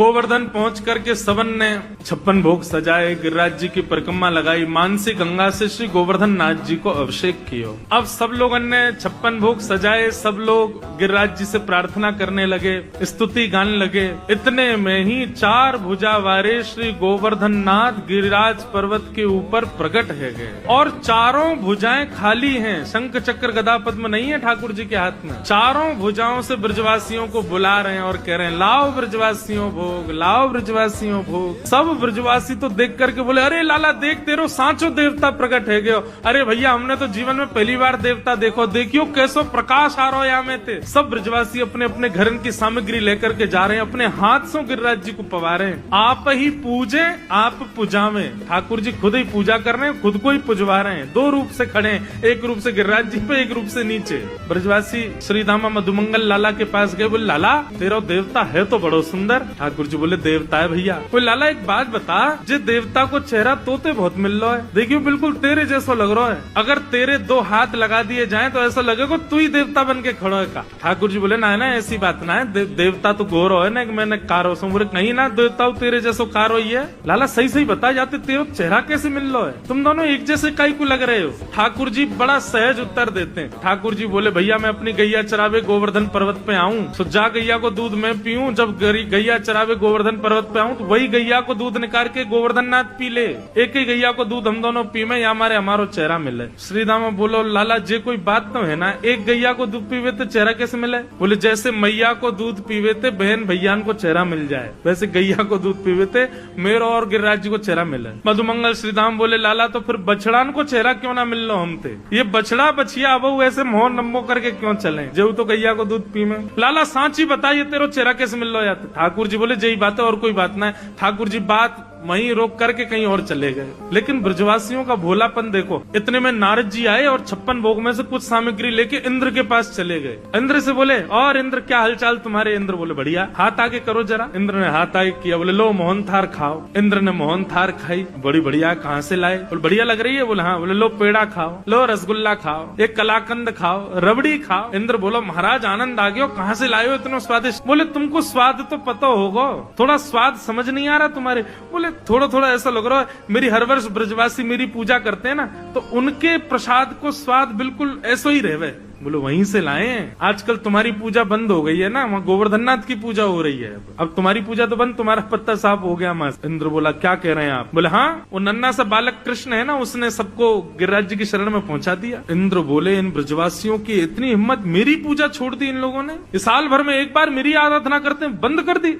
गोवर्धन पहुंच करके सवन ने 56 भोग सजाए, गिरिराज जी की परिक्रमा लगाई, मानसी गंगा से श्री गोवर्धन नाथ जी को अभिषेक किया। अब सब लोगों ने 56 भोग सजाए, सब लोग गिरिराज जी से प्रार्थना करने लगे, स्तुति गाने लगे। इतने में ही 4 भुजा वाले श्री गोवर्धन नाथ गिरिराज पर्वत के ऊपर प्रकट है गए और चारों भुजाएं खाली हैं। शंख चक्र गदा पद्म नहीं है ठाकुर जी के हाथ में। चारों भुजाओं से ब्रजवासियों को बुला रहे हैं और कह रहे हैं लाओ ब्रजवासियों भोग, लाओ ब्रजवासियों भोग। सब ब्रजवासी तो देख करके बोले अरे लाला देख तेरो सांचो देवता प्रकट है गयो। अरे भैया हमने तो जीवन में पहली बार देवता देखो, देखियो कैसो प्रकाश आ रहा यहाँ में थे। सब ब्रजवासी अपने अपने घर की सामग्री लेकर के जा रहे हैं, अपने हाथ से गिरिराज जी को पवा रहे हैं। आप ही पूजे आप पुजावे, ठाकुर जी खुद ही पूजा कर रहे हैं, खुद को ही पुजवा रहे हैं। 2 रूप से खड़े हैं, एक रूप से गिरिराज जी पे, एक रूप से नीचे। ब्रजवासी श्रीधामा मधुमंगल लाला के पास गए, बोले लाला तेरा देवता है तो बड़ो सुंदर। ठाकुर जी बोले देवता है भैया। बोले लाला एक बात बता, जे देवता को चेहरा तोते बहुत मिल रहा है, देखियो बिल्कुल तेरे जैसा लग रहा है। अगर तेरे 2 हाथ लगा दिए जाए तो ऐसा लगेगा तू ही देवता बन के खड़ा है का। ठाकुर जी बोले ना ऐसी बात ना है, देवता तो गोरो है ना, मैंने कारो सो बोले नहीं ना देवता तेरे जैसो कारो ही है। लाला सही सही बता जाते तेरा चेहरा कैसे मिल रहा है, तुम दोनों एक जैसे काई को लग रहे हो। ठाकुर जी बड़ा सहज उत्तर देते हैं। ठाकुर जी बोले भैया मैं अपनी गैया चरावे गोवर्धन पर्वत पे आऊं तो जा गैया को दूध मैं पीऊं, जब गैया चरावे गोवर्धन पर्वत पे आऊं तो वही गैया को दूध निकाल के गोवर्धन नाथ पी ले। एक ही गैया को दूध हम दोनों पी में या हमारो चेहरा मिले। श्रीदामा बोलो लाला जे कोई बात तो है ना, एक गैया को दूध पीवे तो चेहरा कैसे मिले। बोले जैसे मैया को दूध पीवे थे बहन भैया को चेहरा मिल जाए, वैसे गैया को दूध पीवे थे मेरा और गिरिराज जी को चेहरा मिले। मधुमंगल श्रीधाम बोले लाला तो फिर बछड़ान को चेहरा क्यों ना मिल लो हम थे, ये बछड़ा बछिया अब वैसे मोह नम्बो करके क्यों चले, जो तो गैया को दूध पी में। लाला सांची बताइए तेरो चेहरा कैसे मिल लो। ठाकुर जी बोले यही बात है और कोई बात ना है। ठाकुर जी बात वहीं रोक करके कहीं और चले गए। लेकिन ब्रजवासियों का भोलापन देखो, इतने में नारद जी आए और 56 भोग में से कुछ सामग्री लेके इंद्र के पास चले गए। इंद्र से बोले और इंद्र क्या हालचाल तुम्हारे। इंद्र बोले बढ़िया, हाथ आगे करो जरा। इंद्र ने हाथ आगे किया, बोले लो मोहन थार खाओ। इंद्र ने मोहन थार खाई, बड़ी बढ़िया, कहाँ से लाए। बोले बढ़िया लग रही है। बोले हाँ। बोले लो पेड़ा खाओ, लो रसगुल्ला खाओ, एक कलाकंद खाओ, रबड़ी खाओ। इंद्र बोलो महाराज आनंद आ गया, कहाँ से लाए हो इतना स्वादिष्ट। बोले तुमको स्वाद तो पता होगा, थोड़ा स्वाद समझ नहीं आ रहा तुम्हारे। बोले थोड़ा थोड़ा ऐसा लग रहा है, मेरी हर वर्ष ब्रजवासी मेरी पूजा करते हैं ना तो उनके प्रसाद को स्वाद बिल्कुल ऐसा ही रहे। बोलो वहीं से लाए हैं। आजकल तुम्हारी पूजा बंद हो गई है ना, वहाँ गोवर्धन नाथ की पूजा हो रही है, अब तुम्हारी पूजा तो बंद, तुम्हारा पत्ता साफ हो गया। मास इंद्र बोला क्या कह रहे हैं आप। बोले हाँ वो नन्ना सा बालक कृष्ण है ना, उसने सबको गिरिराज जी की शरण में पहुंचा दिया। इंद्र बोले इन ब्रजवासियों की इतनी हिम्मत, मेरी पूजा छोड़ दी इन लोगों ने, इस साल भर में एक बार मेरी आराधना करते बंद कर दी।